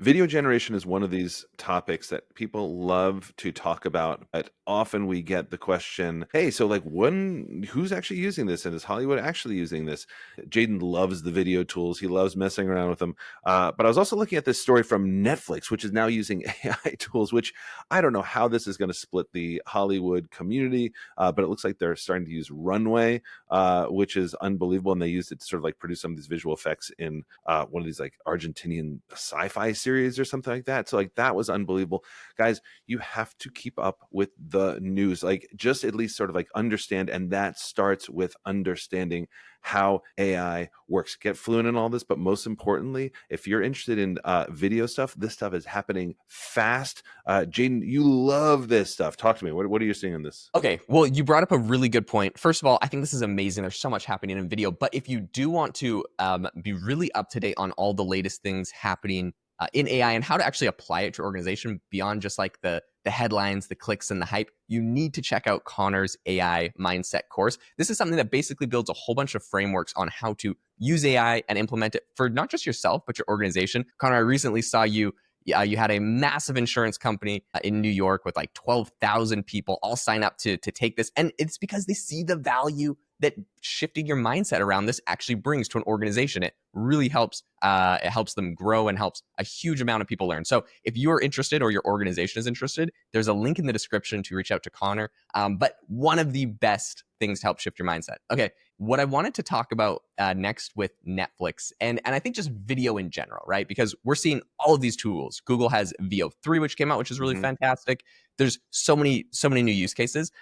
Video generation is one of these topics that people love to talk about, but often we get the question, hey, so like who's actually using this? And is Hollywood actually using this? Jaeden loves the video tools. He loves messing around with them. But I was also looking at this story from Netflix, which is now using AI tools, which I don't know how this is going to split the Hollywood community, but it looks like they're starting to use Runway, which is unbelievable. And they used it to sort of like produce some of these visual effects in one of these like Argentinian sci-fi series or something like that. So like that was unbelievable. Guys, you have to keep up with the news, like just at least sort of like understand. And that starts with understanding how AI works. Get fluent in all this, but most importantly, if you're interested in video stuff, this stuff is happening fast. Jaeden, you love this stuff. Talk to me. What are you seeing in this? Okay, well, you brought up a really good point. First of all, I think this is amazing. There's so much happening in video. But if you do want to be really up to date on all the latest things happening in AI and how to actually apply it to your organization beyond just like the headlines, the clicks, and the hype, you need to check out Connor's AI mindset course. This is something that basically builds a whole bunch of frameworks on how to use AI and implement it for not just yourself, but your organization. Connor, I recently saw you had a massive insurance company in New York with like 12,000 people all sign up to take this. And it's because they see the value that shifting your mindset around this actually brings to an organization. It really helps. It helps them grow and helps a huge amount of people learn. So if you're interested or your organization is interested, there's a link in the description to reach out to Connor. But one of the best things to help shift your mindset. Okay, what I wanted to talk about next with Netflix and I think just video in general, right? Because we're seeing all of these tools. Google has VO3, which came out, which is really fantastic. There's so many new use cases.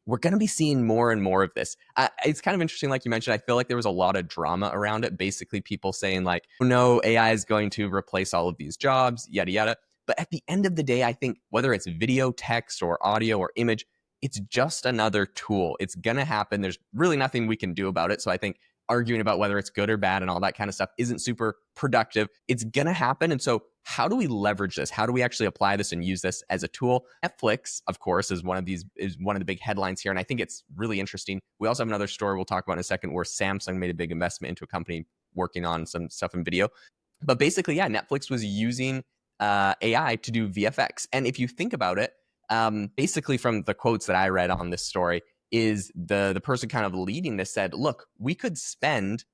We're going to be seeing more and more of this. It's kind of interesting, like you mentioned, I feel like there was a lot of drama around it. Basically, people saying like, oh, no, AI is going to replace all of these jobs, yada, yada. But at the end of the day, I think whether it's video, text, or audio, or image, it's just another tool. It's going to happen. There's really nothing we can do about it. So I think arguing about whether it's good or bad and all that kind of stuff isn't super productive. It's going to happen. And so how do we leverage this? How do we actually apply this and use this as a tool? Netflix, of course, is one of the big headlines here. And I think it's really interesting. We also have another story we'll talk about in a second where Samsung made a big investment into a company working on some stuff in video. But basically, yeah, Netflix was using AI to do VFX. And if you think about it, basically from the quotes that I read on this story, is the person kind of leading this said, look, we could spend,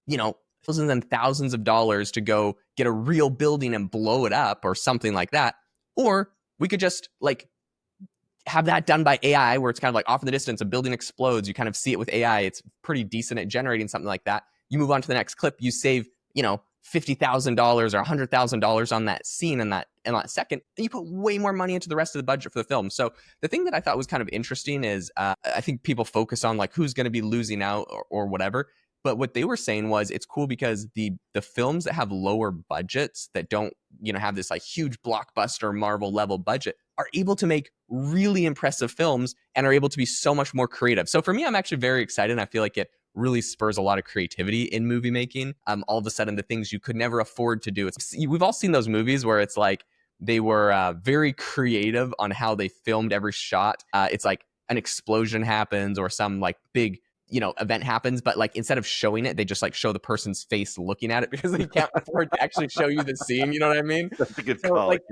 thousands and thousands of dollars to go get a real building and blow it up or something like that. Or we could just like have that done by AI where it's kind of like off in the distance, a building explodes. You kind of see it with AI. It's pretty decent at generating something like that. You move on to the next clip, you save, $50,000 or $100,000 on that scene in that second, and you put way more money into the rest of the budget for the film. So the thing that I thought was kind of interesting is I think people focus on like who's going to be losing out or whatever. But what they were saying was it's cool because the films that have lower budgets that don't have this like huge blockbuster Marvel level budget are able to make really impressive films and are able to be so much more creative. So for me, I'm actually very excited. And I feel like it really spurs a lot of creativity in movie making. All of a sudden, the things you could never afford to do. We've all seen those movies where it's like they were very creative on how they filmed every shot. It's like an explosion happens or some like big event happens, but like instead of showing it, they just like show the person's face looking at it because they can't afford to actually show you the scene. You know what I mean? That's a good So, call. like,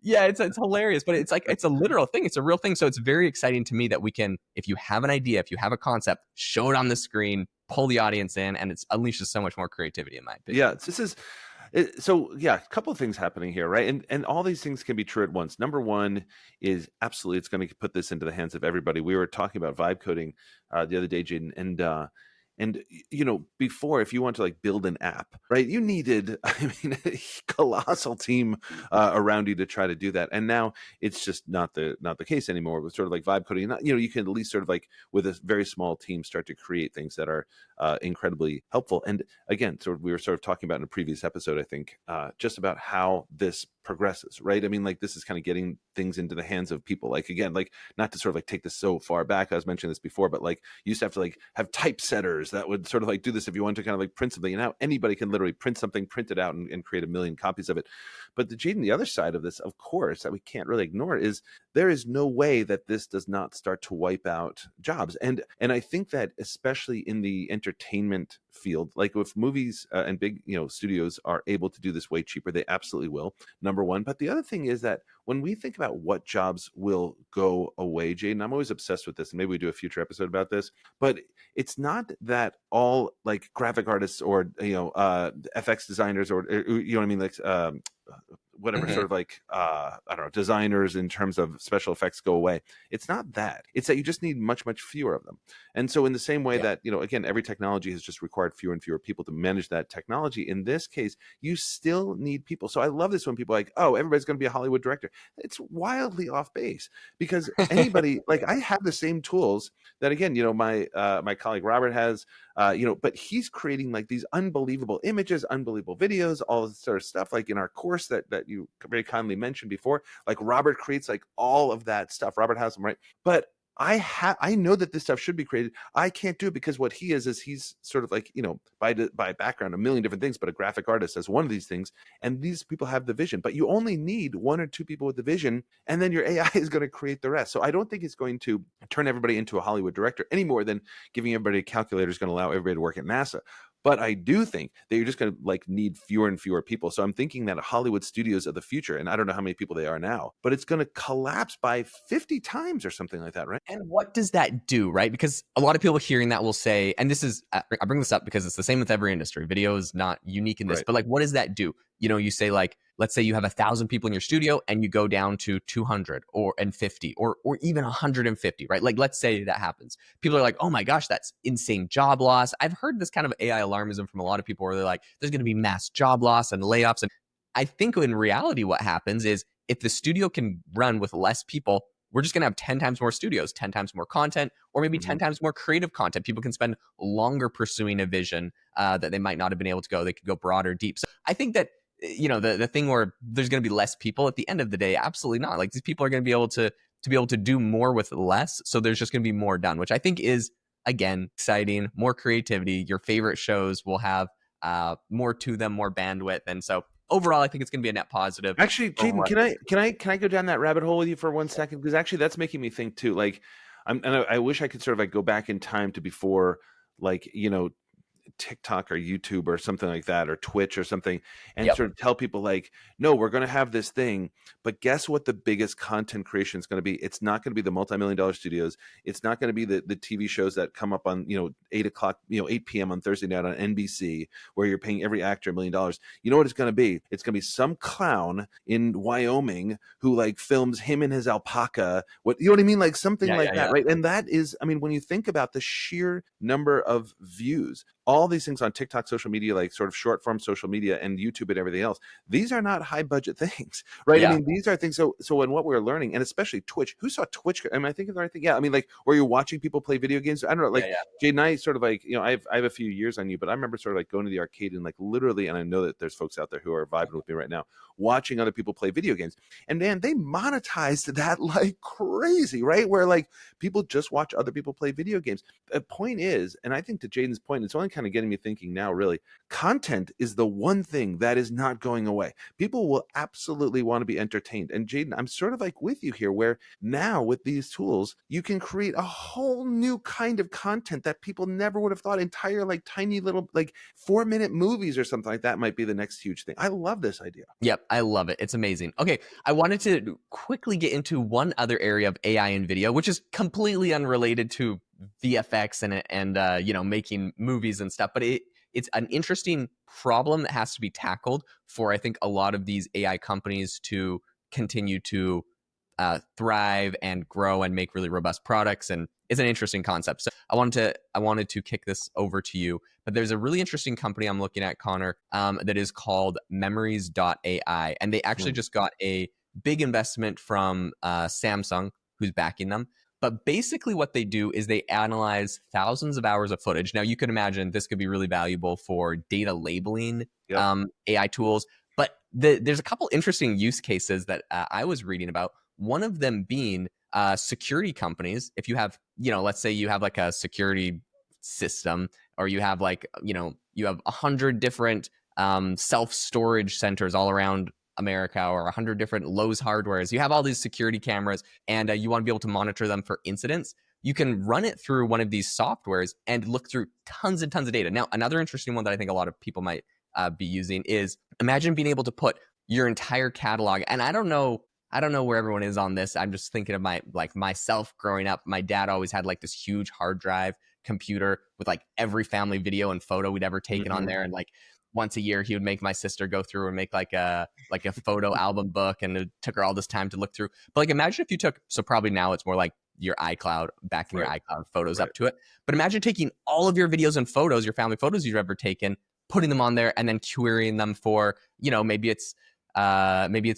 yeah, it's hilarious, but it's like it's a literal thing. It's a real thing. So it's very exciting to me that we can, if you have an idea, if you have a concept, show it on the screen, pull the audience in, and it's unleashes so much more creativity in my opinion. Yeah, this is so yeah, a couple of things happening here, right? And all these things can be true at once. Number one is absolutely it's going to put this into the hands of everybody. We were talking about vibe coding the other day, Jaeden, and before, if you want to like build an app, right, you needed, a colossal team around you to try to do that. And now it's just not the case anymore. With sort of like vibe coding, you can at least sort of like with a very small team start to create things that are incredibly helpful. And again, so we were sort of talking about in a previous episode, I think, just about how this progresses, right? I mean, like this is kind of getting things into the hands of people. Like again, like not to sort of like take this so far back. I was mentioning this before, but like you used to have to like have typesetters that would sort of like do this if you want to kind of like print something. And now anybody can literally print something, print it out, and create a million copies of it. But the other side of this, of course, that we can't really ignore is there is no way that this does not start to wipe out jobs. And I think that especially in the entertainment field. Like if movies and big, studios are able to do this way cheaper, they absolutely will. Number one. But the other thing is that when we think about what jobs will go away, Jaden, I'm always obsessed with this, and maybe we do a future episode about this. But it's not that all like graphic artists or FX designers or you know what I mean, like whatever Mhm. sort of like I don't know, designers in terms of special effects go away. It's not that. It's that you just need much fewer of them. And so in the same way Yeah. that, again, every technology has just required fewer and fewer people to manage that technology, in this case you still need people. So I love this when people are like, oh, everybody's going to be a Hollywood director. It's wildly off base, because anybody, like, I have the same tools that, again, my colleague Robert has, but he's creating like these unbelievable images, unbelievable videos, all this sort of stuff, like in our course that you very kindly mentioned before. Like Robert creates like all of that stuff. Robert has them, right? But I know that this stuff should be created. I can't do it because what he is he's sort of like, by background, a million different things, but a graphic artist as one of these things. And these people have the vision, but you only need one or two people with the vision, and then your AI is going to create the rest. So I don't think it's going to turn everybody into a Hollywood director any more than giving everybody a calculator is going to allow everybody to work at NASA. But I do think that you're just going to like need fewer and fewer people. So I'm thinking that Hollywood studios of the future, and I don't know how many people they are now, but it's going to collapse by 50 times or something like that, right? And what does that do, right? Because a lot of people hearing that will say, and this is, I bring this up because it's the same with every industry. Video is not unique in this, Right. but like, what does that do? You say like, let's say you have 1,000 people in your studio and you go down to 200 and 50 or even 150, right? Like, let's say that happens. People are like, oh my gosh, that's insane job loss. I've heard this kind of AI alarmism from a lot of people where they're like, there's going to be mass job loss and layoffs. And I think in reality, what happens is if the studio can run with less people, we're just going to have 10 times more studios, 10 times more content, or maybe 10 times more creative content. People can spend longer pursuing a vision that they might not have been able to go. They could go broader, deep. So I think that, the thing where there's going to be less people at the end of the day, absolutely not. Like these people are going to be able to do more with less. So there's just going to be more done, which I think is, again, exciting, more creativity. Your favorite shows will have more to them, more bandwidth. And so overall, I think it's going to be a net positive. Actually, Jaden, can I go down that rabbit hole with you for one second? Because actually, that's making me think too. Like, I wish I could sort of like go back in time to before, like, TikTok or YouTube or something like that, or Twitch or something, and Yep. sort of tell people like, no, we're going to have this thing, but guess what the biggest content creation is going to be? It's not going to be the multi-million-dollar studios. It's not going to be the TV shows that come up on 8 o'clock, 8 p.m. on Thursday night on NBC, where you're paying every actor $1 million. You know what it's going to be? It's going to be some clown in Wyoming who like films him and his alpaca. What, you know what I mean? Like something Yeah, like yeah, that, yeah. right? And that is, I mean, when you think about the sheer number of views, all these things on TikTok, social media, like sort of short form social media and YouTube and everything else, these are not high budget things, right? I Yeah. mean, these are things. So in what we're learning, and especially Twitch, who saw Twitch? I mean, I think it's the right thing. Yeah. I mean, like, where you're watching people play video games. I don't know, Yeah, like yeah. Jade and I sort of like, I have a few years on you, but I remember sort of like going to the arcade and like literally, and I know that there's folks out there who are vibing with me right now, watching other people play video games. And man, they monetized that like crazy, right? Where like people just watch other people play video games. The point is, and I think to Jaden's point, it's only kind of getting me thinking now, really, content is the one thing that is not going away. People will absolutely want to be entertained. And Jaden, I'm sort of like with you here, where now with these tools, you can create a whole new kind of content that people never would have thought. Entire like tiny little like 4-minute movies or something like that might be the next huge thing. I love this idea. Yep, I love it. It's amazing. Okay, I wanted to quickly get into one other area of AI in video, which is completely unrelated to VFX and making movies and stuff, but it's an interesting problem that has to be tackled for, I think, a lot of these AI companies to continue to thrive and grow and make really robust products. And it's an interesting concept. So I wanted to kick this over to you. But there's a really interesting company I'm looking at, Connor, that is called Memories.ai, and they actually just got a big investment from Samsung, who's backing them. But basically what they do is they analyze thousands of hours of footage. Now, you can imagine this could be really valuable for data labeling Yep. AI tools. But there's a couple interesting use cases that I was reading about. One of them being security companies. If you have, let's say you have like a security system, or you have like, you have 100 different self-storage centers all around America, or 100 different Lowe's hardwares. You have all these security cameras, and you want to be able to monitor them for incidents. you can run it through one of these softwares and look through tons and tons of data. Now, another interesting one that I think a lot of people might be using is, imagine being able to put your entire catalog. And I don't know where everyone is on this. I'm just thinking of myself growing up. My dad always had like this huge hard drive computer with like every family video and photo we'd ever taken on there. And like once a year, he would make my sister go through and make like a photo album book, and it took her all this time to look through. But like, imagine if you took, so probably now it's more like your iCloud, back in your iCloud photos up to it. But imagine taking all of your videos and photos, your family photos you've ever taken, putting them on there, and then querying them for, maybe it's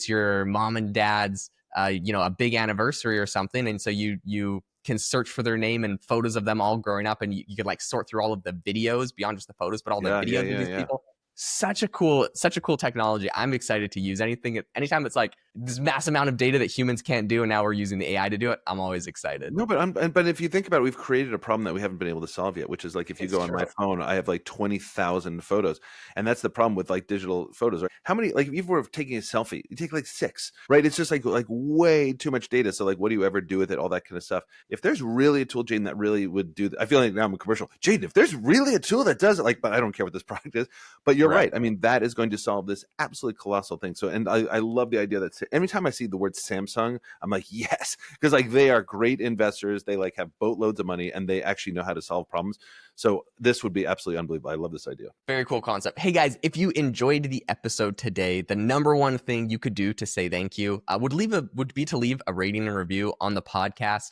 your mom and dad's, a big anniversary or something. And so you can search for their name and photos of them all growing up, and you could like sort through all of the videos beyond just the photos, but all the videos of these people. Such a cool technology. I'm excited to use anytime it's like this mass amount of data that humans can't do, and now we're using the AI to do it. I'm always excited. No, but if you think about it, we've created a problem that we haven't been able to solve yet, which is like, if you go on my phone, I have like 20,000 photos, and that's the problem with like digital photos. Right? How many, like, if you were taking a selfie, you take like 6, right? It's just like way too much data. So like, what do you ever do with it? All that kind of stuff. If there's really a tool, Jaeden, that really would do, I feel like now I'm a commercial. Jaeden, if there's really a tool that does it, like, but I don't care what this product is. But you're right. I mean, that is going to solve this absolutely colossal thing. So, and I love the idea that every time I see the word Samsung, I'm like, yes, because like they are great investors. They like have boatloads of money, and they actually know how to solve problems. So this would be absolutely unbelievable. I love this idea. Very cool concept. Hey guys, if you enjoyed the episode today, the number one thing you could do to say thank you would be to leave a rating and review on the podcast.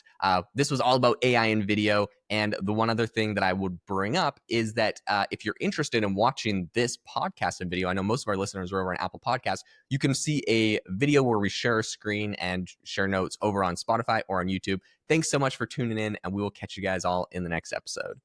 This was all about AI and video. And the one other thing that I would bring up is that if you're interested in watching this podcast and video, I know most of our listeners are over on Apple Podcasts, you can see a video where we share a screen and share notes over on Spotify or on YouTube. Thanks so much for tuning in, and we will catch you guys all in the next episode.